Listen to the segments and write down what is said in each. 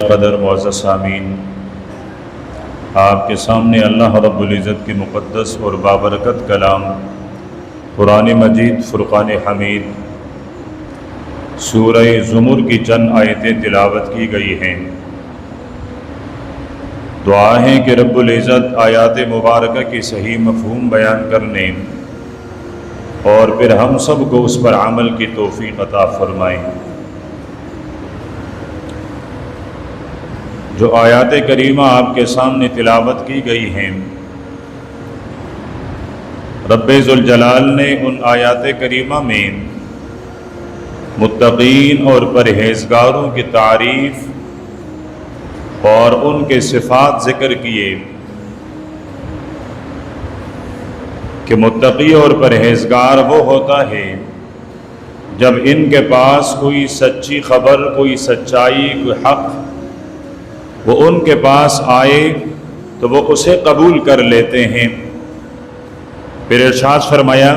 قدر معزز سامعین، آپ کے سامنے اللہ رب العزت کی مقدس اور بابرکت کلام قرآن مجید فرقان حمید سورہ زمر کی چند آیتیں تلاوت کی گئی ہیں۔ دعا ہے کہ رب العزت آیات مبارکہ کی صحیح مفہوم بیان کرنے اور پھر ہم سب کو اس پر عمل کی توفیق عطا فرمائیں۔ جو آیات کریمہ آپ کے سامنے تلاوت کی گئی ہیں، رب ذوالجلال نے ان آیات کریمہ میں متقین اور پرہیزگاروں کی تعریف اور ان کے صفات ذکر کیے کہ متقی اور پرہیزگار وہ ہوتا ہے جب ان کے پاس کوئی سچی خبر، کوئی سچائی، کوئی حق وہ ان کے پاس آئے تو وہ اسے قبول کر لیتے ہیں۔ پھر ارشاد فرمایا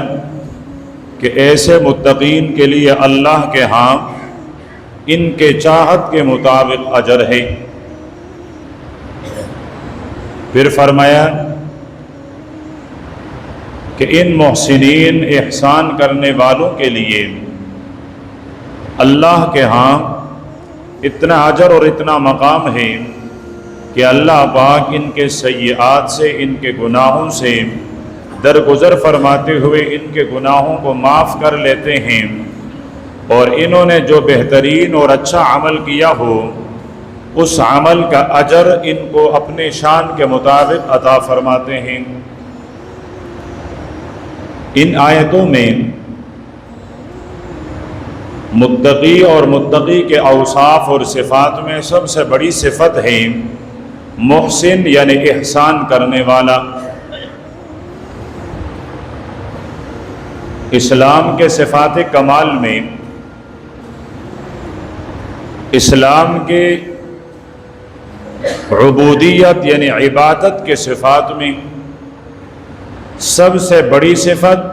کہ ایسے متقین کے لیے اللہ کے ہاں ان کے چاہت کے مطابق اجر ہے۔ پھر فرمایا کہ ان محسنین، احسان کرنے والوں کے لیے اللہ کے ہاں اتنا اجر اور اتنا مقام ہے کہ اللہ پاک ان کے سیئات سے، ان کے گناہوں سے درگزر فرماتے ہوئے ان کے گناہوں کو معاف کر لیتے ہیں، اور انہوں نے جو بہترین اور اچھا عمل کیا ہو اس عمل کا اجر ان کو اپنے شان کے مطابق عطا فرماتے ہیں۔ ان آیتوں میں متقی اور متقی کے اوصاف اور صفات میں سب سے بڑی صفت ہے محسن، یعنی احسان کرنے والا۔ اسلام کے صفات کمال میں، اسلام کے عبودیت یعنی عبادت کے صفات میں سب سے بڑی صفت،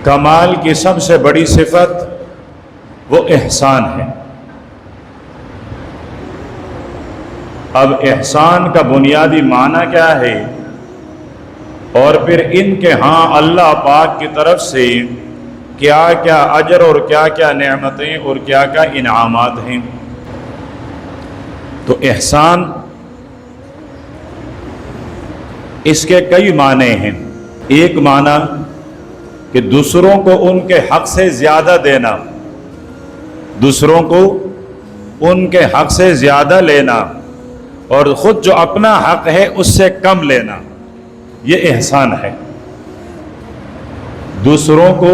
کمال کی سب سے بڑی صفت وہ احسان ہے۔ اب احسان کا بنیادی معنی کیا ہے، اور پھر ان کے ہاں اللہ پاک کی طرف سے کیا کیا اجر اور کیا کیا نعمتیں اور کیا کیا انعامات ہیں۔ تو احسان اس کے کئی معنی ہیں۔ ایک معنی کہ دوسروں کو ان کے حق سے زیادہ دینا، دوسروں کو ان کے حق سے زیادہ لینا، اور خود جو اپنا حق ہے اس سے کم لینا، یہ احسان ہے۔ دوسروں کو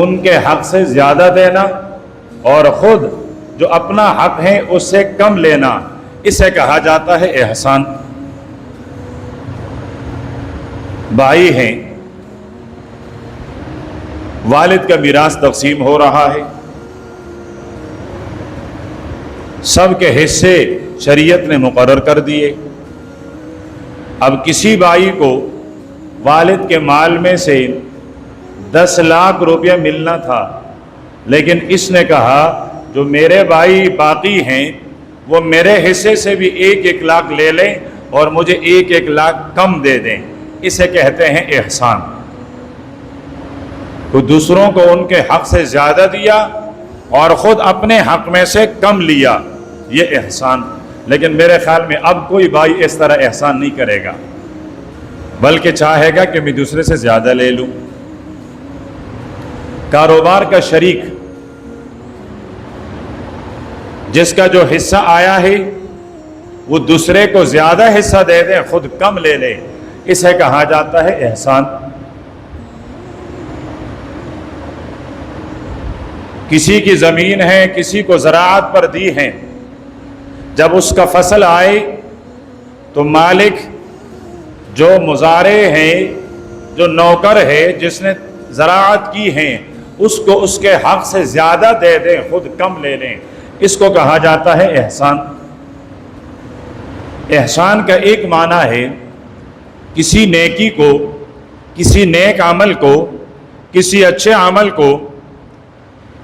ان کے حق سے زیادہ دینا اور خود جو اپنا حق ہے اس سے کم لینا، اسے کہا جاتا ہے احسان۔ بھائی ہیں، والد کا میراث تقسیم ہو رہا ہے، سب کے حصے شریعت نے مقرر کر دیے۔ اب کسی بھائی کو والد کے مال میں سے 10 لاکھ روپیہ ملنا تھا، لیکن اس نے کہا جو میرے بھائی باقی ہیں وہ میرے حصے سے بھی 1-1 لاکھ لے لیں اور مجھے 1-1 لاکھ کم دے دیں، اسے کہتے ہیں احسان۔ تو دوسروں کو ان کے حق سے زیادہ دیا اور خود اپنے حق میں سے کم لیا، یہ احسان۔ لیکن میرے خیال میں اب کوئی بھائی اس طرح احسان نہیں کرے گا، بلکہ چاہے گا کہ میں دوسرے سے زیادہ لے لوں۔ کاروبار کا شریک جس کا جو حصہ آیا ہے وہ دوسرے کو زیادہ حصہ دے دے، خود کم لے لے، اسے کہا جاتا ہے احسان۔ کسی کی زمین ہے، کسی کو زراعت پر دی ہے، جب اس کا فصل آئے تو مالک جو مزارع ہے، جو نوکر ہے جس نے زراعت کی ہے، اس کو اس کے حق سے زیادہ دے دیں، خود کم لے لیں، اس کو کہا جاتا ہے احسان۔ احسان کا ایک معنی ہے کسی نیکی کو، کسی نیک عمل کو، کسی اچھے عمل کو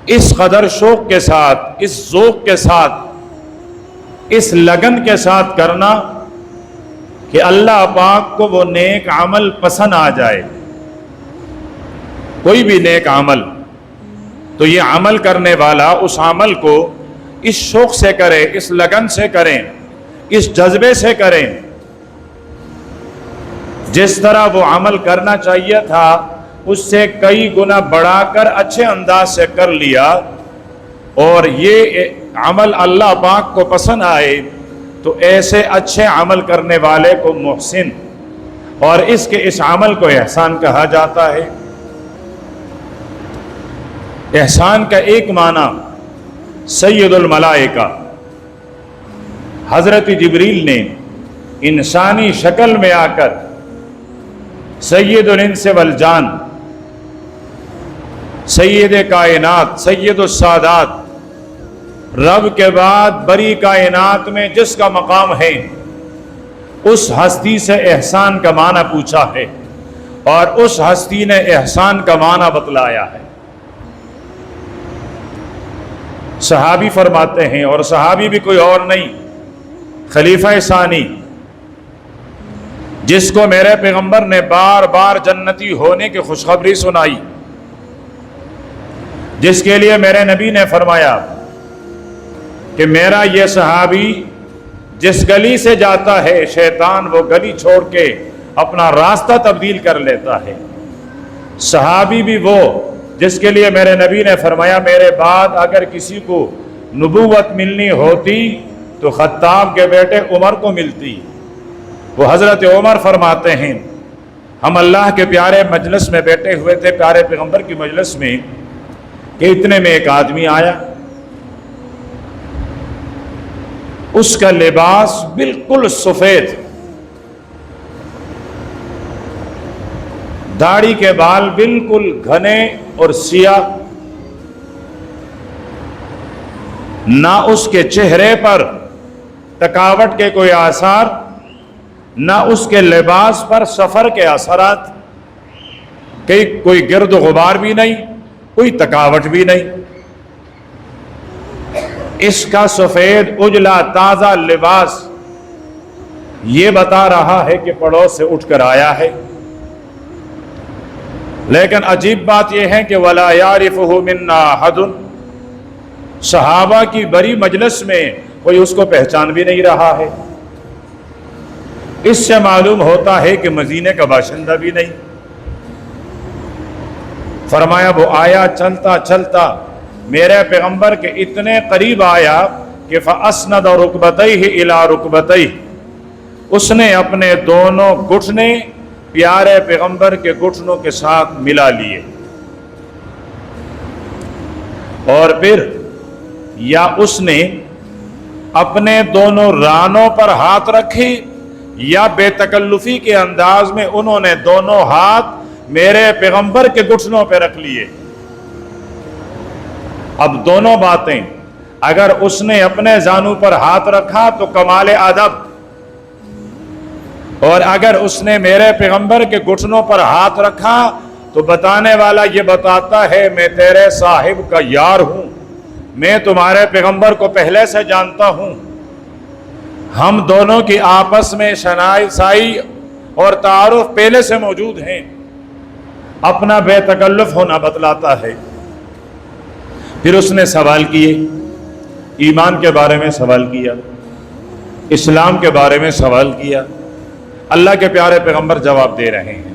اس قدر شوق کے ساتھ، اس ذوق کے ساتھ اس لگن کے ساتھ کرنا کہ اللہ پاک کو وہ نیک عمل پسند آ جائے. کوئی بھی نیک عمل تو یہ عمل کرنے والا اس عمل کو اس شوق سے کرے، اس لگن سے کریں، اس جذبے سے کریں جس طرح وہ عمل کرنا چاہیے تھا اس سے کئی گنا بڑھا کر اچھے انداز سے کر لیا، اور یہ عمل اللہ پاک کو پسند آئے تو ایسے اچھے عمل کرنے والے کو محسن، اور اس عمل کو احسان کہا جاتا ہے. احسان کا ایک معنی سید الملائکہ حضرت جبریل نے انسانی شکل میں آ کر سید الانس والجان، سید کائنات، سید السادات، رب کے بعد بڑی کائنات میں جس کا مقام ہے اس ہستی سے احسان کا معنی پوچھا ہے، اور اس ہستی نے احسان کا معنی بتلایا ہے. صحابی فرماتے ہیں، اور صحابی بھی کوئی اور نہیں، خلیفہ ثانی، جس کو میرے پیغمبر نے بار بار جنتی ہونے کی خوشخبری سنائی، جس کے لیے میرے نبی نے فرمایا کہ میرا یہ صحابی جس گلی سے جاتا ہے شیطان وہ گلی چھوڑ کے اپنا راستہ تبدیل کر لیتا ہے. صحابی بھی وہ جس کے لیے میرے نبی نے فرمایا میرے بعد اگر کسی کو نبوت ملنی ہوتی تو خطاب کے بیٹے عمر کو ملتی. وہ حضرت عمر فرماتے ہیں ہم اللہ کے پیارے مجلس میں بیٹھے ہوئے تھے، پیارے پیغمبر کی مجلس میں، کہ اتنے میں ایک آدمی آیا، اس کا لباس بالکل سفید، داڑھی کے بال بالکل گھنے اور سیاہ، نہ اس کے چہرے پر تکاوٹ کے کوئی آثار، نہ اس کے لباس پر سفر کے اثرات، کوئی گرد و غبار بھی نہیں، کوئی تکاوٹ بھی نہیں. اس کا سفید اجلا تازہ لباس یہ بتا رہا ہے کہ پڑوس سے اٹھ کر آیا ہے. لیکن عجیب بات یہ ہے کہ وَلَا يَعْرِفُهُ مِنَّا أَحَدٌ، صحابہ کی بڑی مجلس میں کوئی اس کو پہچان بھی نہیں رہا ہے. اس سے معلوم ہوتا ہے کہ مدینے کا باشندہ بھی نہیں. فرمایا وہ آیا چلتا چلتا میرے پیغمبر کے اتنے قریب آیا کہ فَأَسْنَدَ رُكْبَتَيْهِ إِلَىٰ رُكْبَتَيْهِ، اس نے اپنے دونوں گھٹنے پیارے پیغمبر کے گھٹنوں کے ساتھ ملا لیے، اور پھر یا اس نے اپنے دونوں رانوں پر ہاتھ رکھی یا بے تکلفی کے انداز میں انہوں نے دونوں ہاتھ میرے پیغمبر کے گھٹنوں پہ رکھ لیے. اب دونوں باتیں، اگر اس نے اپنے زانو پر ہاتھ رکھا تو کمال ادب، اور اگر اس نے میرے پیغمبر کے گھٹنوں پر ہاتھ رکھا تو بتانے والا یہ بتاتا ہے میں تیرے صاحب کا یار ہوں، میں تمہارے پیغمبر کو پہلے سے جانتا ہوں، ہم دونوں کی آپس میں شناسائی اور تعارف پہلے سے موجود ہیں. اپنا بے تکلف ہونا بتلاتا ہے. پھر اس نے سوال کیے، ایمان کے بارے میں سوال کیا، اسلام کے بارے میں سوال کیا. اللہ کے پیارے پیغمبر جواب دے رہے ہیں.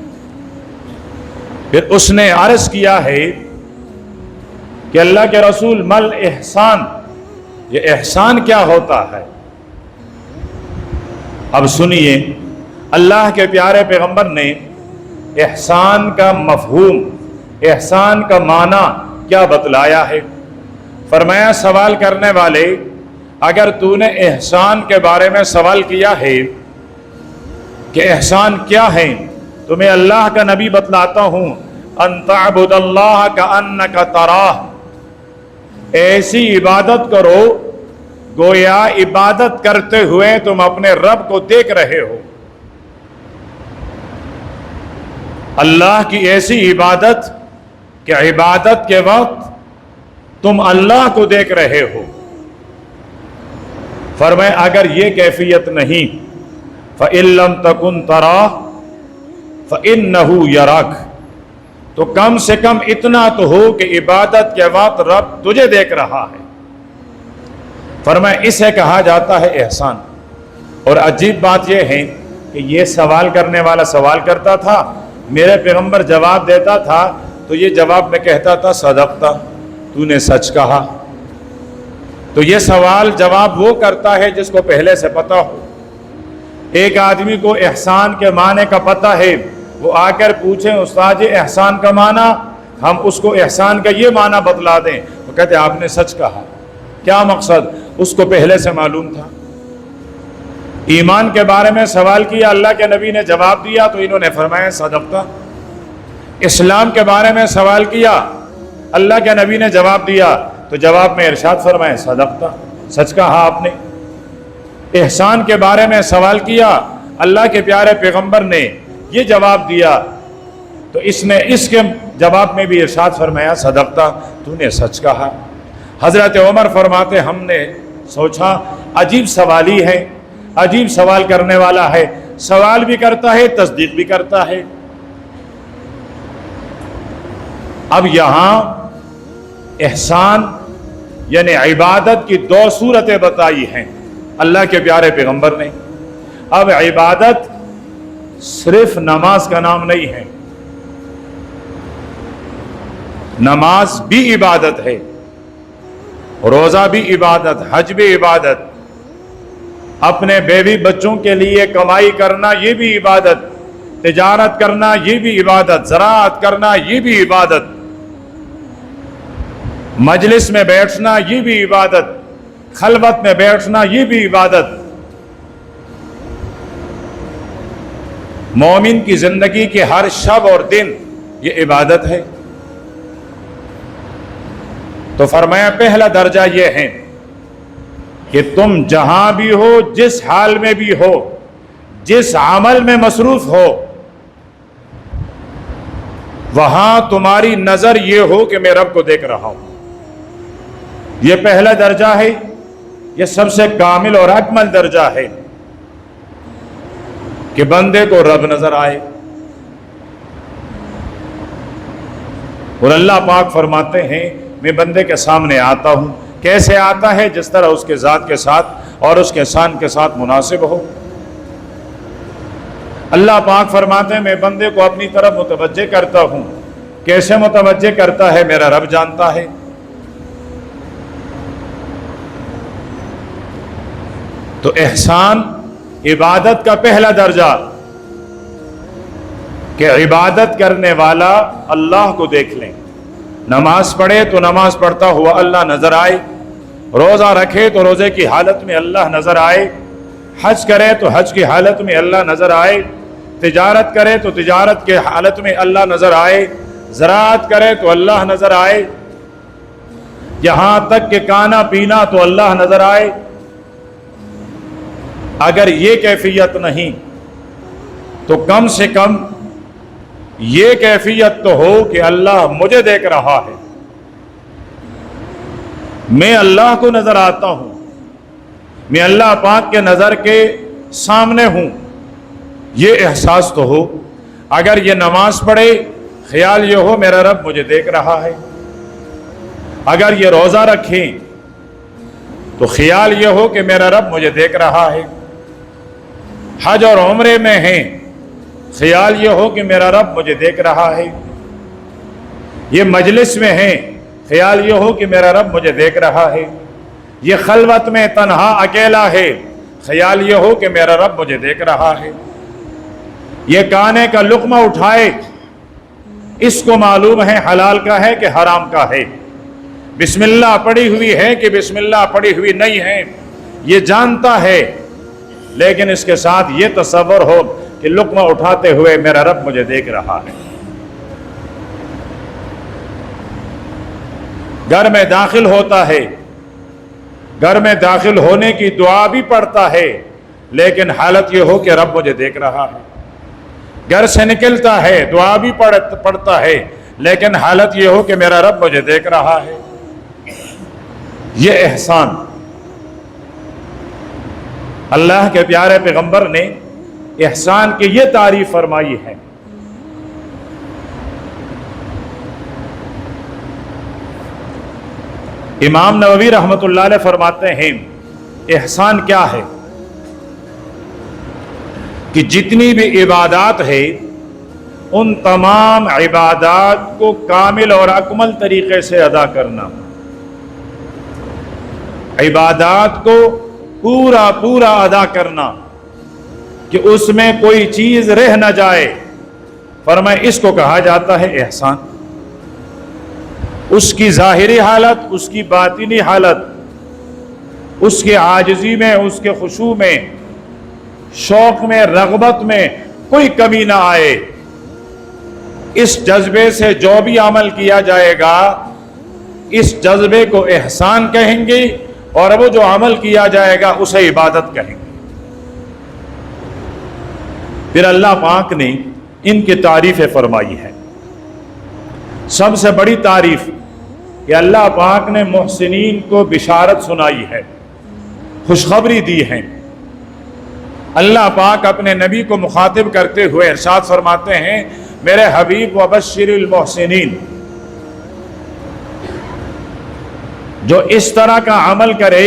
پھر اس نے عرض کیا ہے کہ اللہ کے رسول مل احسان، یہ احسان کیا ہوتا ہے؟ اب سنیے اللہ کے پیارے پیغمبر نے احسان کا مفہوم، احسان کا معنی کیا بتلایا ہے. فرمایا سوال کرنے والے اگر تو نے احسان کے بارے میں سوال کیا ہے کہ احسان کیا ہے تو میں اللہ کا نبی بتلاتا ہوں، ان تعبد اللہ کأنک تراہ، ایسی عبادت کرو گویا عبادت کرتے ہوئے تم اپنے رب کو دیکھ رہے ہو. اللہ کی ایسی عبادت کہ عبادت کے وقت تم اللہ کو دیکھ رہے ہو. فرمائے اگر یہ کیفیت نہیں فَإِن لَمْ تَكُنْ تَرَاهُ فَإِنَّهُ يَرَاكَ، تو کم سے کم اتنا تو ہو کہ عبادت کے وقت رب تجھے دیکھ رہا ہے۔ فرمائے اسے کہا جاتا ہے احسان۔ اور عجیب بات یہ ہے کہ یہ سوال کرنے والا سوال کرتا تھا، میرے پیغمبر جواب دیتا تھا تو یہ جواب میں کہتا تھا صدقتا، تو نے سچ کہا۔ تو یہ سوال جواب وہ کرتا ہے جس کو پہلے سے پتہ ہو۔ ایک آدمی کو احسان کے معنی کا پتہ ہے، وہ آ کر پوچھیں استاد یہ احسان کا معنی، ہم اس کو احسان کا یہ معنی بتلا دیں، وہ کہتے ہیں آپ نے سچ کہا۔ کیا مقصد؟ اس کو پہلے سے معلوم تھا۔ ایمان کے بارے میں سوال کیا، اللہ کے نبی نے جواب دیا تو انہوں نے فرمایا صدقتا۔ اسلام کے بارے میں سوال کیا، اللہ کے نبی نے جواب دیا تو جواب میں ارشاد فرمائے صدقتا، سچ کہا آپ نے۔ احسان کے بارے میں سوال کیا، اللہ کے پیارے پیغمبر نے یہ جواب دیا تو اس نے اس کے جواب میں بھی ارشاد فرمایا صدقتا، تو نے سچ کہا۔ حضرت عمر فرماتے ہم نے سوچا عجیب سوالی ہے، عجیب سوال کرنے والا ہے، سوال بھی کرتا ہے تصدیق بھی کرتا ہے۔ اب یہاں احسان یعنی عبادت کی دو صورتیں بتائی ہیں اللہ کے پیارے پیغمبر نے۔ اب عبادت صرف نماز کا نام نہیں ہے، نماز بھی عبادت ہے، روزہ بھی عبادت، حج بھی عبادت، اپنے بیوی بچوں کے لیے کمائی کرنا یہ بھی عبادت، تجارت کرنا یہ بھی عبادت، زراعت کرنا یہ بھی عبادت، مجلس میں بیٹھنا یہ بھی عبادت، خلوت میں بیٹھنا یہ بھی عبادت۔ مومن کی زندگی کے ہر شب اور دن یہ عبادت ہے۔ تو فرمایا پہلا درجہ یہ ہے کہ تم جہاں بھی ہو، جس حال میں بھی ہو، جس عمل میں مصروف ہو، وہاں تمہاری نظر یہ ہو کہ میں رب کو دیکھ رہا ہوں۔ یہ پہلا درجہ ہے، یہ سب سے کامل اور اکمل درجہ ہے کہ بندے کو رب نظر آئے۔ اور اللہ پاک فرماتے ہیں میں بندے کے سامنے آتا ہوں، کیسے آتا ہے؟ جس طرح اس کے ذات کے ساتھ اور اس کے شان کے ساتھ مناسب ہو۔ اللہ پاک فرماتے ہیں میں بندے کو اپنی طرف متوجہ کرتا ہوں، کیسے متوجہ کرتا ہے میرا رب جانتا ہے۔ تو احسان عبادت کا پہلا درجہ کہ عبادت کرنے والا اللہ کو دیکھ لیں، نماز پڑھے تو نماز پڑھتا ہوا اللہ نظر آئے، روزہ رکھے تو روزے کی حالت میں اللہ نظر آئے، حج کرے تو حج کی حالت میں اللہ نظر آئے، تجارت کرے تو تجارت کے حالت میں اللہ نظر آئے، زراعت کرے تو اللہ نظر آئے، یہاں تک کہ کھانا پینا تو اللہ نظر آئے۔ اگر یہ کیفیت نہیں تو کم سے کم یہ کیفیت تو ہو کہ اللہ مجھے دیکھ رہا ہے، میں اللہ کو نظر آتا ہوں، میں اللہ پاک کے نظر کے سامنے ہوں، یہ احساس تو ہو۔ اگر یہ نماز پڑھے خیال یہ ہو میرا رب مجھے دیکھ رہا ہے، اگر یہ روزہ رکھیں تو خیال یہ ہو کہ میرا رب مجھے دیکھ رہا ہے، حج اور عمرے میں ہیں خیال یہ ہو کہ میرا رب مجھے دیکھ رہا ہے، یہ مجلس میں ہیں خیال یہ ہو کہ میرا رب مجھے دیکھ رہا ہے، یہ خلوت میں تنہا اکیلا ہے خیال یہ ہو کہ میرا رب مجھے دیکھ رہا ہے، یہ کھانے کا لقمہ اٹھائے اس کو معلوم ہے حلال کا ہے کہ حرام کا ہے، بسم اللہ پڑھی ہوئی ہے کہ بسم اللہ پڑھی ہوئی نہیں ہے یہ جانتا ہے، لیکن اس کے ساتھ یہ تصور ہو کہ لقمہ اٹھاتے ہوئے میرا رب مجھے دیکھ رہا ہے۔ گھر میں داخل ہوتا ہے، گھر میں داخل ہونے کی دعا بھی پڑھتا ہے، لیکن حالت یہ ہو کہ رب مجھے دیکھ رہا ہے، گھر سے نکلتا ہے دعا بھی پڑھتا ہے، لیکن حالت یہ ہو کہ میرا رب مجھے دیکھ رہا ہے۔ یہ احسان اللہ کے پیارے پیغمبر نے احسان کی یہ تعریف فرمائی ہے، امام نووی رحمۃ اللہ علیہ فرماتے ہیں احسان کیا ہے کہ جتنی بھی عبادات ہے ان تمام عبادات کو کامل اور اکمل طریقے سے ادا کرنا، عبادات کو پورا ادا کرنا کہ اس میں کوئی چیز رہ نہ جائے، فرمائے اس کو کہا جاتا ہے احسان۔ اس کی ظاہری حالت، اس کی باطنی حالت، اس کے عاجزی میں، اس کے خشوع میں، شوق میں، رغبت میں کوئی کمی نہ آئے۔ اس جذبے سے جو بھی عمل کیا جائے گا اس جذبے کو احسان کہیں گے، اور وہ جو عمل کیا جائے گا اسے عبادت کہیں گے۔ پھر اللہ پاک نے ان کی تعریفیں فرمائی ہے۔ سب سے بڑی تعریف کہ اللہ پاک نے محسنین کو بشارت سنائی ہے، خوشخبری دی ہے۔ اللہ پاک اپنے نبی کو مخاطب کرتے ہوئے ارشاد فرماتے ہیں، میرے حبیب وبشر المحسنین، جو اس طرح کا عمل کرے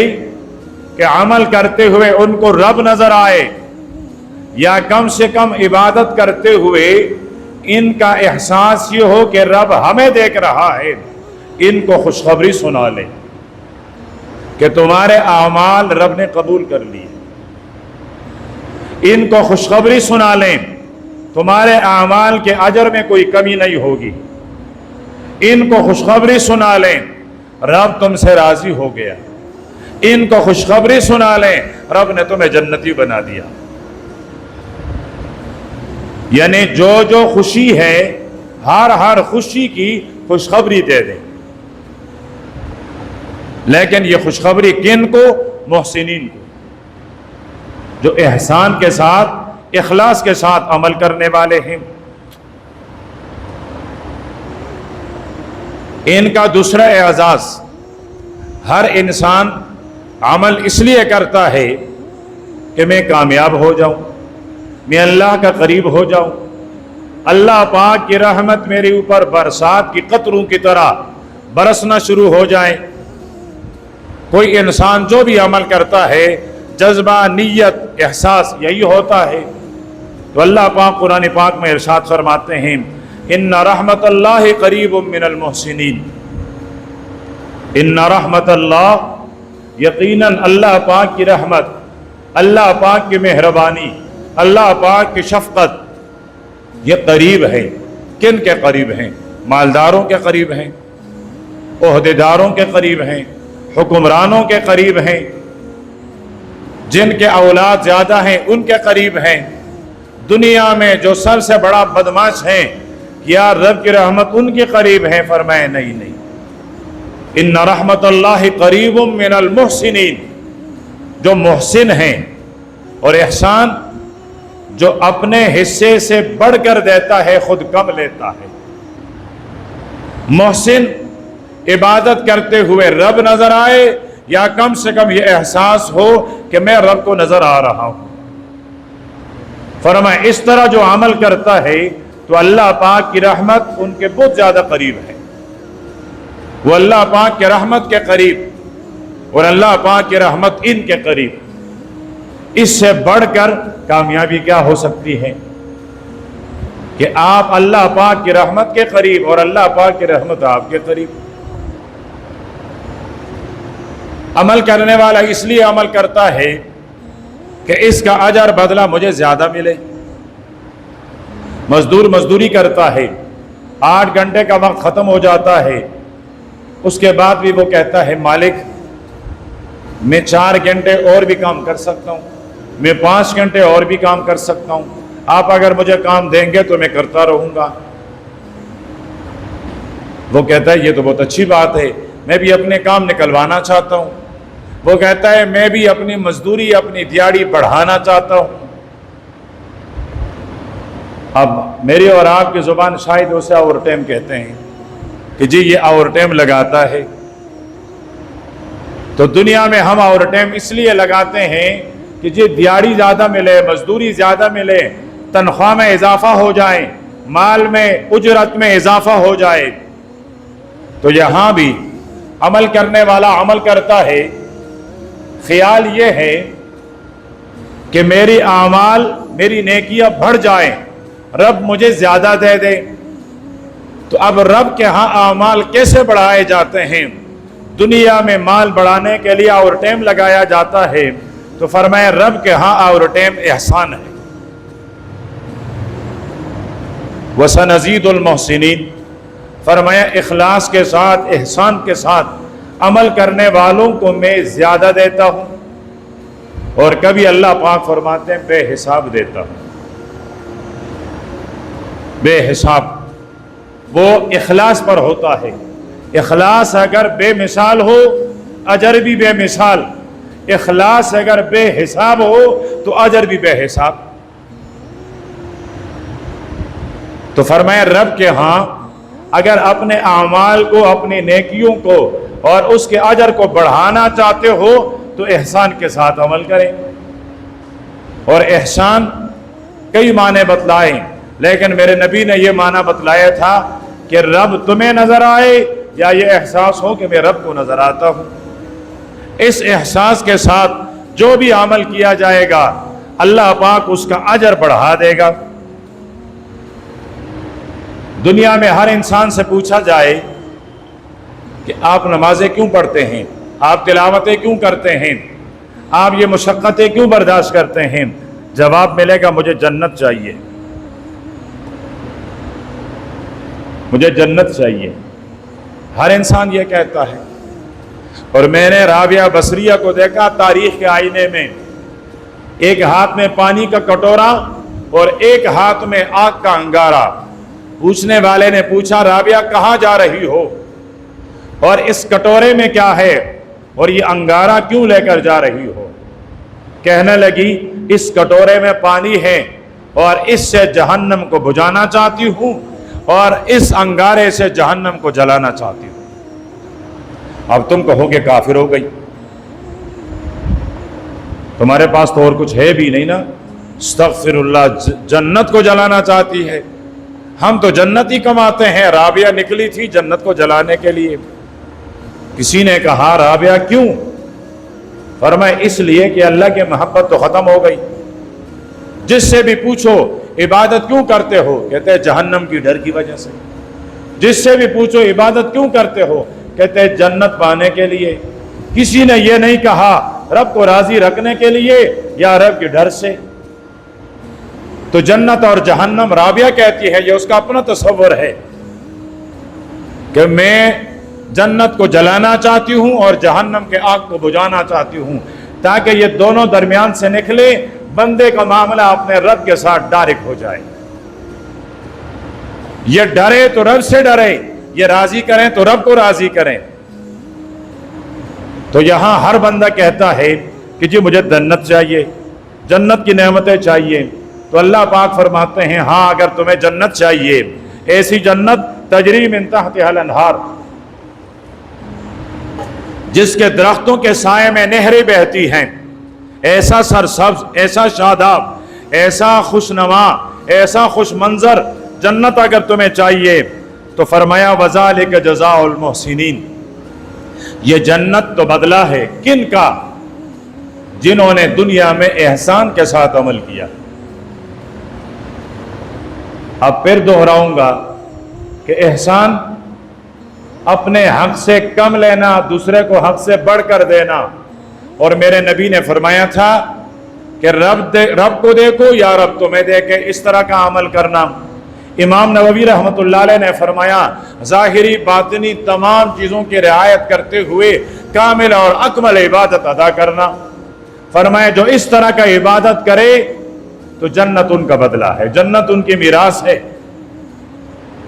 کہ عمل کرتے ہوئے ان کو رب نظر آئے، یا کم سے کم عبادت کرتے ہوئے ان کا احساس یہ ہو کہ رب ہمیں دیکھ رہا ہے، ان کو خوشخبری سنا لے کہ تمہارے اعمال رب نے قبول کر لیے۔ ان کو خوشخبری سنا لیں تمہارے اعمال کے اجر میں کوئی کمی نہیں ہوگی۔ ان کو خوشخبری سنا لیں رب تم سے راضی ہو گیا۔ ان کو خوشخبری سنا لیں رب نے تمہیں جنتی بنا دیا۔ یعنی جو خوشی ہے ہر خوشی کی خوشخبری دے دیں، لیکن یہ خوشخبری کن کو؟ محسنین کو، جو احسان کے ساتھ، اخلاص کے ساتھ عمل کرنے والے ہیں۔ ان کا دوسرا اعزاز، ہر انسان عمل اس لیے کرتا ہے کہ میں کامیاب ہو جاؤں، میں اللہ کا قریب ہو جاؤں، اللہ پاک کی رحمت میرے اوپر برسات کی قطروں کی طرح برسنا شروع ہو جائے۔ کوئی انسان جو بھی عمل کرتا ہے جذبہ، نیت، احساس یہی ہوتا ہے۔ تو اللہ پاک قرآن پاک میں ارشاد فرماتے ہیں، ان رحمت اللہ قریب من المحسنین، ان رحمت اللہ، یقیناً اللہ پاک کی رحمت، اللہ پاک کی مہربانی، اللہ پاک کی شفقت یہ قریب ہے۔ کن کے قریب ہیں؟ مالداروں کے قریب ہیں، عہدیداروں کے قریب ہیں، حکمرانوں کے قریب ہیں، جن کے اولاد زیادہ ہیں ان کے قریب ہیں۔ دنیا میں جو سب سے بڑا بدماش ہیں، کیا رب کی رحمت ان کے قریب ہے؟ فرمائے نہیں۔ ان رحمت اللہ قریب من المحسنین، جو محسن ہیں، اور احسان جو اپنے حصے سے بڑھ کر دیتا ہے خود کم لیتا ہے۔ محسن عبادت کرتے ہوئے رب نظر آئے، یا کم سے کم یہ احساس ہو کہ میں رب کو نظر آ رہا ہوں۔ فرمائے اس طرح جو عمل کرتا ہے تو اللہ پاک کی رحمت ان کے بہت زیادہ قریب ہے۔ وہ اللہ پاک کے رحمت کے قریب، اور اللہ پاک کی رحمت ان کے قریب۔ اس سے بڑھ کر کامیابی کیا ہو سکتی ہے کہ آپ اللہ پاک کی رحمت کے قریب اور اللہ پاک کی رحمت آپ کے قریب۔ عمل کرنے والا اس لیے عمل کرتا ہے کہ اس کا اجر بدلہ مجھے زیادہ ملے۔ مزدور مزدوری کرتا ہے، 8 گھنٹے کا وقت ختم ہو جاتا ہے، اس کے بعد بھی وہ کہتا ہے مالک میں 4 گھنٹے اور بھی کام کر سکتا ہوں، میں 5 گھنٹے اور بھی کام کر سکتا ہوں، آپ اگر مجھے کام دیں گے تو میں کرتا رہوں گا۔ وہ کہتا ہے یہ تو بہت اچھی بات ہے، میں بھی اپنے کام نکلوانا چاہتا ہوں۔ وہ کہتا ہے میں بھی اپنی مزدوری، اپنی دیہڑی بڑھانا چاہتا ہوں۔ اب میری اور آپ کی زبان شاید اسے اوور ٹائم کہتے ہیں کہ جی یہ اوور ٹائم لگاتا ہے۔ تو دنیا میں ہم اوور ٹائم اس لیے لگاتے ہیں کہ جی دیہڑی زیادہ ملے، مزدوری زیادہ ملے، تنخواہ میں اضافہ ہو جائے، مال میں اجرت میں اضافہ ہو جائے، تو یہاں بھی عمل کرنے والا عمل کرتا ہے، خیال یہ ہے کہ میری اعمال، میری نیکیاں بڑھ جائیں، رب مجھے زیادہ دے دے۔ تو اب رب کے ہاں اعمال کیسے بڑھائے جاتے ہیں؟ دنیا میں مال بڑھانے کے لیے اور ٹائم لگایا جاتا ہے، تو فرمایا رب کے ہاں اور ٹائم احسان ہے۔ وَسَنَزِيدُ الْمُحْسِنِينَ، فرمایا اخلاص کے ساتھ، احسان کے ساتھ عمل کرنے والوں کو میں زیادہ دیتا ہوں، اور کبھی اللہ پاک فرماتے ہیں بے حساب دیتا ہوں، بے حساب۔ وہ اخلاص پر ہوتا ہے، اخلاص اگر بے مثال ہو اجر بھی بے مثال، اخلاص اگر بے حساب ہو تو اجر بھی بے حساب۔ تو فرمایا رب کے ہاں اگر اپنے اعمال کو، اپنی نیکیوں کو اور اس کے اجر کو بڑھانا چاہتے ہو تو احسان کے ساتھ عمل کریں۔ اور احسان کئی معنی بتلائیں، لیکن میرے نبی نے یہ معنی بتلایا تھا کہ رب تمہیں نظر آئے یا یہ احساس ہو کہ میں رب کو نظر آتا ہوں۔ اس احساس کے ساتھ جو بھی عمل کیا جائے گا اللہ پاک اس کا اجر بڑھا دے گا۔ دنیا میں ہر انسان سے پوچھا جائے کہ آپ نمازیں کیوں پڑھتے ہیں، آپ تلاوتیں کیوں کرتے ہیں، آپ یہ مشقتیں کیوں برداشت کرتے ہیں، جواب ملے گا مجھے جنت چاہیے، مجھے جنت چاہیے۔ ہر انسان یہ کہتا ہے۔ اور میں نے رابعہ بصریہ کو دیکھا تاریخ کے آئینے میں، ایک ہاتھ میں پانی کا کٹورا اور ایک ہاتھ میں آگ کا انگارہ۔ پوچھنے والے نے پوچھا رابعہ کہاں جا رہی ہو، اور اس کٹورے میں کیا ہے، اور یہ انگارہ کیوں لے کر جا رہی ہو؟ کہنے لگی اس کٹورے میں پانی ہے اور اس سے جہنم کو بجھانا چاہتی ہوں، اور اس انگارے سے جہنم کو جلانا چاہتی ہوں۔ اب تم کہو کہ کافر ہو گئی، تمہارے پاس تو اور کچھ ہے بھی نہیں نا۔ استغفر اللہ، جنت کو جلانا چاہتی ہے، ہم تو جنت ہی کماتے ہیں۔ رابعہ نکلی تھی جنت کو جلانے کے لیے۔ کسی نے کہا رابعہ کیوں؟ فرمایا اس لیے کہ اللہ کی محبت تو ختم ہو گئی۔ جس سے بھی پوچھو عبادت کیوں کرتے ہو، کہتے ہیں جہنم کی ڈر کی وجہ سے۔ جس سے بھی پوچھو عبادت کیوں کرتے ہو، کہتے ہیں جنت پانے کے لیے۔ کسی نے یہ نہیں کہا رب کو راضی رکھنے کے لیے یا رب کے ڈر سے۔ تو جنت اور جہنم، رابعہ کہتی ہے یہ اس کا اپنا تصور ہے کہ میں جنت کو جلانا چاہتی ہوں اور جہنم کے آگ کو بجھانا چاہتی ہوں، تاکہ یہ دونوں درمیان سے نکلے، بندے کا معاملہ اپنے رب کے ساتھ ڈائریکٹ ہو جائے۔ یہ ڈرے تو رب سے ڈرے، یہ راضی کریں تو رب کو راضی کریں۔ تو یہاں ہر بندہ کہتا ہے کہ جی مجھے جنت چاہیے، جنت کی نعمتیں چاہیے۔ تو اللہ پاک فرماتے ہیں ہاں اگر تمہیں جنت چاہیے، ایسی جنت تجری من تحتہا الانہار، جس کے درختوں کے سائے میں نہریں بہتی ہیں، ایسا سرسبز، ایسا شاداب، ایسا خوشنما، ایسا خوش منظر جنت اگر تمہیں چاہیے تو فرمایا وذالک جزاء المحسنین، یہ جنت تو بدلہ ہے کن کا؟ جنہوں نے دنیا میں احسان کے ساتھ عمل کیا۔ اب پھر دہراؤں گا کہ احسان اپنے حق سے کم لینا، دوسرے کو حق سے بڑھ کر دینا۔ اور میرے نبی نے فرمایا تھا کہ رب کو دیکھو یا رب تمہیں دیکھے، اس طرح کا عمل کرنا۔ امام نووی رحمۃ اللہ علیہ نے فرمایا ظاہری باطنی تمام چیزوں کی رعایت کرتے ہوئے کامل اور اکمل عبادت ادا کرنا۔ فرمایا جو اس طرح کا عبادت کرے تو جنت ان کا بدلہ ہے، جنت ان کی میراث ہے۔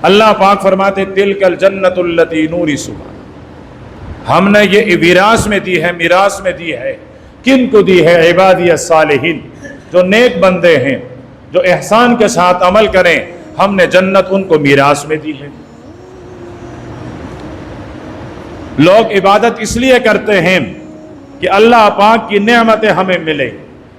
اللہ پاک فرماتے تلک الجنت التی نورثها، ہم نے یہ میراث میں دی ہے، میراث میں دی ہے۔ کن کو دی ہے؟ عبادی الصالحین، جو نیک بندے ہیں، جو احسان کے ساتھ عمل کریں، ہم نے جنت ان کو میراث میں دی ہے۔ لوگ عبادت اس لیے کرتے ہیں کہ اللہ پاک کی نعمتیں ہمیں ملے،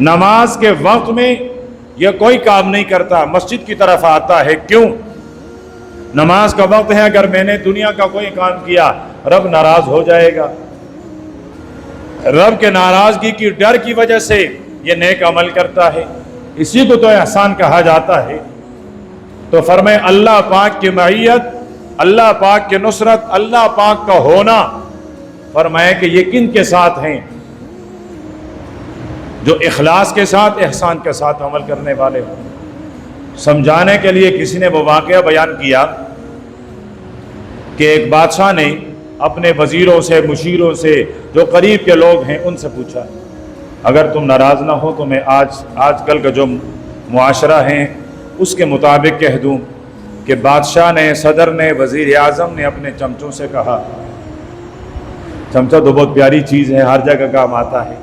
نماز کے وقت میں یہ کوئی کام نہیں کرتا، مسجد کی طرف آتا ہے، کیوں؟ نماز کا وقت ہے، اگر میں نے دنیا کا کوئی کام کیا رب ناراض ہو جائے گا، رب کے ناراضگی کی ڈر کی وجہ سے یہ نیک عمل کرتا ہے، اسی کو تو احسان کہا جاتا ہے۔ تو فرمائے اللہ پاک کی معیت، اللہ پاک کی نصرت، اللہ پاک کا ہونا، فرمائے کہ یہ کن کے ساتھ ہیں؟ جو اخلاص کے ساتھ، احسان کے ساتھ عمل کرنے والے ہوں۔ سمجھانے کے لیے کسی نے وہ واقعہ بیان کیا کہ ایک بادشاہ نے اپنے وزیروں سے، مشیروں سے، جو قریب کے لوگ ہیں ان سے پوچھا اگر تم ناراض نہ ہو تو میں آج کل کا جو معاشرہ ہے اس کے مطابق کہہ دوں کہ بادشاہ نے، صدر نے، وزیر اعظم نے اپنے چمچوں سے کہا، چمچہ تو بہت پیاری چیز ہے، ہر جگہ کام آتا ہے،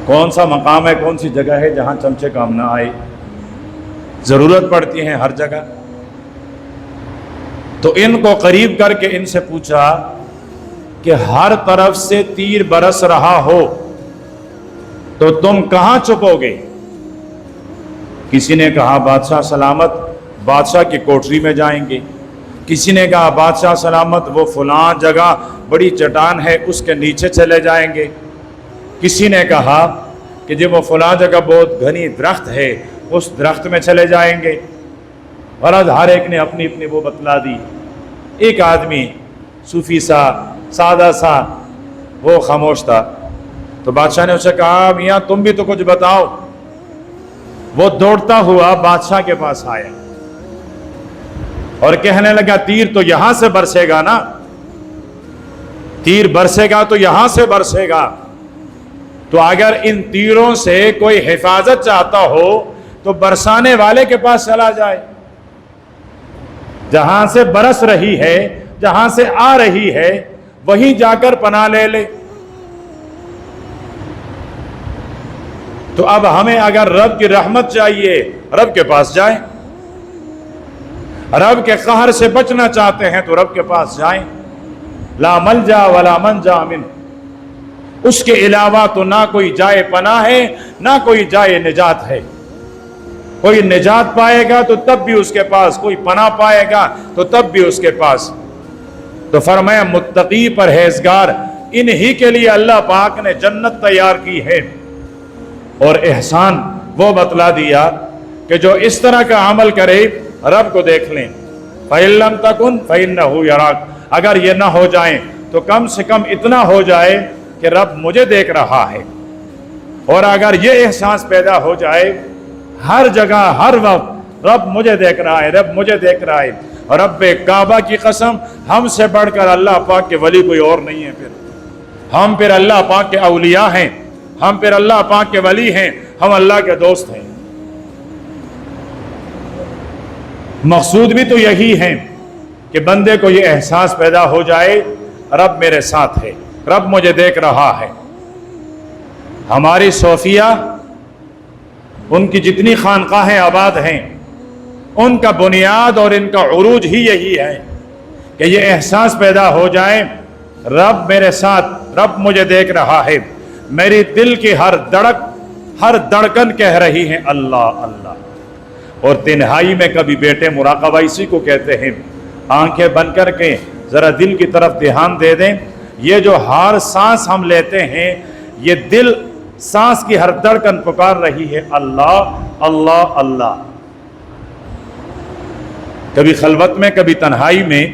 کون سا مقام ہے، کون سی جگہ ہے جہاں چمچے کام نہ آئے؟ ضرورت پڑتی ہے ہر جگہ۔ تو ان کو قریب کر کے ان سے پوچھا کہ ہر طرف سے تیر برس رہا ہو تو تم کہاں چھپو گے؟ کسی نے کہا بادشاہ سلامت بادشاہ کی کوٹری میں جائیں گے، کسی نے کہا بادشاہ سلامت وہ فلاں جگہ بڑی چٹان ہے اس کے نیچے چلے جائیں گے، کسی نے کہا کہ جب وہ فلاں جگہ بہت گھنی درخت ہے اس درخت میں چلے جائیں گے۔ غرض ہر ایک نے اپنی اپنی وہ بتلا دی۔ ایک آدمی صوفی سا، سادہ سا، وہ خاموش تھا۔ تو بادشاہ نے اسے کہا میاں تم بھی تو کچھ بتاؤ۔ وہ دوڑتا ہوا بادشاہ کے پاس آیا اور کہنے لگا تیر تو یہاں سے برسے گا نا، تیر برسے گا تو یہاں سے برسے گا، تو اگر ان تیروں سے کوئی حفاظت چاہتا ہو تو برسانے والے کے پاس چلا جائے، جہاں سے برس رہی ہے، جہاں سے آ رہی ہے وہیں جا کر پناہ لے لے۔ تو اب ہمیں اگر رب کی رحمت چاہیے رب کے پاس جائیں، رب کے قہر سے بچنا چاہتے ہیں تو رب کے پاس جائیں۔ لا ملجا ولا منجا من، اس کے علاوہ تو نہ کوئی جائے پناہ ہے نہ کوئی جائے نجات ہے۔ کوئی نجات پائے گا تو تب بھی اس کے پاس، کوئی پناہ پائے گا تو تب بھی اس کے پاس۔ تو فرمایا متقی پرہیزگار انہی کے لیے اللہ پاک نے جنت تیار کی ہے۔ اور احسان وہ بتلا دیا کہ جو اس طرح کا عمل کرے رب کو دیکھ لیں۔ فَإِن لَمْ تَكُنْ فَإِنَّهُ يَرَاكَ، اگر یہ نہ ہو جائیں تو کم سے کم اتنا ہو جائے کہ رب مجھے دیکھ رہا ہے۔ اور اگر یہ احساس پیدا ہو جائے ہر جگہ ہر وقت رب مجھے دیکھ رہا ہے، رب مجھے دیکھ رہا ہے، اور رب کعبہ کی قسم ہم سے بڑھ کر اللہ پاک کے ولی کوئی اور نہیں ہے، ہم پھر اللہ پاک کے اولیاء ہیں، ہم پھر اللہ پاک کے ولی ہیں، ہم اللہ کے دوست ہیں۔ مقصود بھی تو یہی ہے کہ بندے کو یہ احساس پیدا ہو جائے رب میرے ساتھ ہے، رب مجھے دیکھ رہا ہے۔ ہماری صوفیہ، ان کی جتنی خانقاہیں آباد ہیں ان کا بنیاد اور ان کا عروج ہی یہی ہے کہ یہ احساس پیدا ہو جائے رب میرے ساتھ، رب مجھے دیکھ رہا ہے، میری دل کی ہر دھڑکن کہہ رہی ہے اللہ اللہ۔ اور تنہائی میں کبھی بیٹے مراقبہ اسی کو کہتے ہیں، آنکھیں بند کر کے ذرا دل کی طرف دھیان دے دیں، یہ جو ہر سانس ہم لیتے ہیں یہ دل سانس کی ہر دھڑکن پکار رہی ہے اللہ اللہ اللہ۔ کبھی خلوت میں، کبھی تنہائی میں،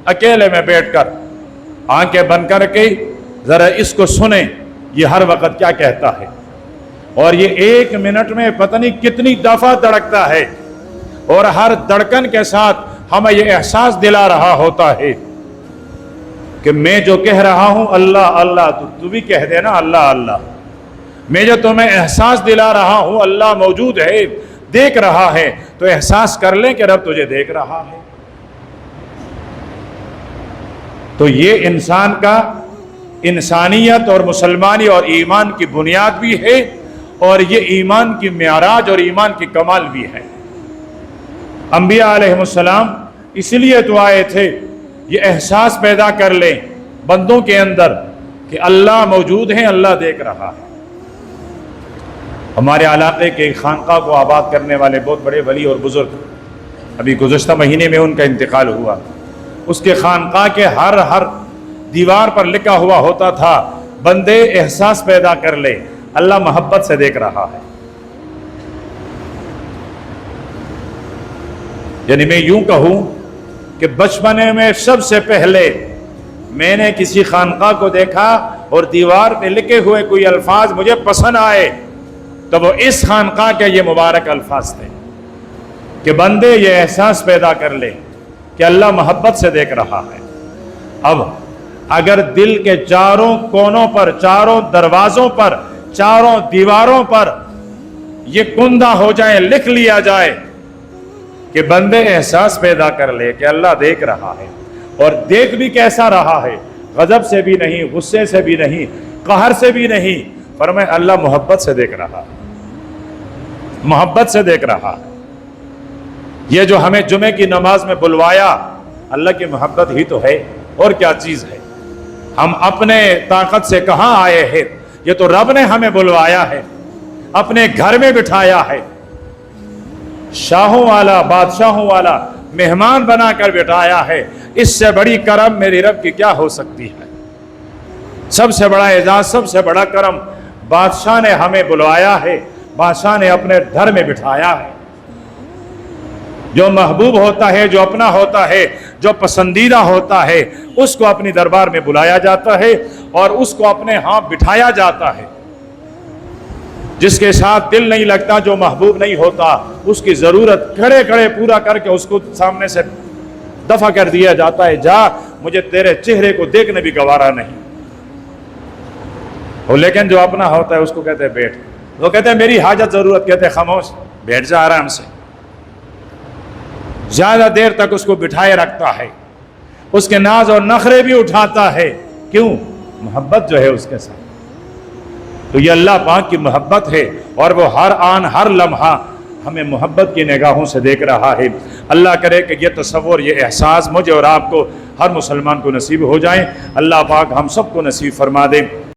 اکیلے میں بیٹھ کر آنکھیں بند کر کے ذرا اس کو سنیں، یہ ہر وقت کیا کہتا ہے، اور یہ ایک منٹ میں پتہ نہیں کتنی دفعہ دھڑکتا ہے، اور ہر دھڑکن کے ساتھ ہمیں یہ احساس دلا رہا ہوتا ہے کہ میں جو کہہ رہا ہوں اللہ اللہ، تو بھی کہہ دینا اللہ اللہ۔ میں جو تمہیں احساس دلا رہا ہوں اللہ موجود ہے، دیکھ رہا ہے، تو احساس کر لیں کہ رب تجھے دیکھ رہا ہے۔ تو یہ انسان کا انسانیت اور مسلمانی اور ایمان کی بنیاد بھی ہے، اور یہ ایمان کی معراج اور ایمان کی کمال بھی ہے۔ انبیاء علیہ السلام اس لیے تو آئے تھے، یہ احساس پیدا کر لیں بندوں کے اندر کہ اللہ موجود ہے، اللہ دیکھ رہا ہے۔ ہمارے علاقے کے خانقاہ کو آباد کرنے والے بہت بڑے ولی اور بزرگ، ابھی گزشتہ مہینے میں ان کا انتقال ہوا، اس کے خانقاہ کے ہر دیوار پر لکھا ہوا ہوتا تھا، بندے احساس پیدا کر لے، اللہ محبت سے دیکھ رہا ہے۔ یعنی میں یوں کہوں کہ بچپنے میں سب سے پہلے میں نے کسی خانقاہ کو دیکھا اور دیوار پہ لکھے ہوئے کوئی الفاظ مجھے پسند آئے تو وہ اس خانقاہ کے یہ مبارک الفاظ تھے کہ بندے یہ احساس پیدا کر لے کہ اللہ محبت سے دیکھ رہا ہے۔ اب اگر دل کے چاروں کونوں پر، چاروں دروازوں پر، چاروں دیواروں پر یہ کندہ ہو جائے، لکھ لیا جائے کہ بندے احساس پیدا کر لے کہ اللہ دیکھ رہا ہے، اور دیکھ بھی کیسا رہا ہے، غضب سے بھی نہیں، غصے سے بھی نہیں، قہر سے بھی نہیں، فرمائے اللہ محبت سے دیکھ رہا ہے، محبت سے دیکھ رہا ہے۔ یہ جو ہمیں جمعے کی نماز میں بلوایا، اللہ کی محبت ہی تو ہے، اور کیا چیز ہے؟ ہم اپنے طاقت سے کہاں آئے ہیں، یہ تو رب نے ہمیں بلوایا ہے، اپنے گھر میں بٹھایا ہے، شاہوں والا، بادشاہوں والا مہمان بنا کر بٹھایا ہے۔ اس سے بڑی کرم میری رب کی کیا ہو سکتی ہے؟ سب سے بڑا اعزاز، سب سے بڑا کرم، بادشاہ نے ہمیں بلوایا ہے، بادشاہ نے اپنے گھر میں بٹھایا ہے۔ جو محبوب ہوتا ہے، جو اپنا ہوتا ہے، جو پسندیدہ ہوتا ہے، اس کو اپنی دربار میں بلایا جاتا ہے اور اس کو اپنے ہاں بٹھایا جاتا ہے۔ جس کے ساتھ دل نہیں لگتا، جو محبوب نہیں ہوتا، اس کی ضرورت کھڑے کھڑے پورا کر کے اس کو سامنے سے دفع کر دیا جاتا ہے، جا، مجھے تیرے چہرے کو دیکھنے بھی گوارا نہیں۔ لیکن جو اپنا ہوتا ہے اس کو کہتے ہیں بیٹھ، وہ کہتے ہیں میری حاجت ضرورت، کہتے ہیں خاموش، بیٹھ جا آرام سے۔ زیادہ دیر تک اس کو بٹھائے رکھتا ہے، اس کے ناز اور نخرے بھی اٹھاتا ہے، کیوں؟ محبت جو ہے اس کے ساتھ۔ تو یہ اللہ پاک کی محبت ہے، اور وہ ہر آن ہر لمحہ ہمیں محبت کی نگاہوں سے دیکھ رہا ہے۔ اللہ کرے کہ یہ تصور، یہ احساس مجھے اور آپ کو، ہر مسلمان کو نصیب ہو جائیں۔ اللہ پاک ہم سب کو نصیب فرما دے۔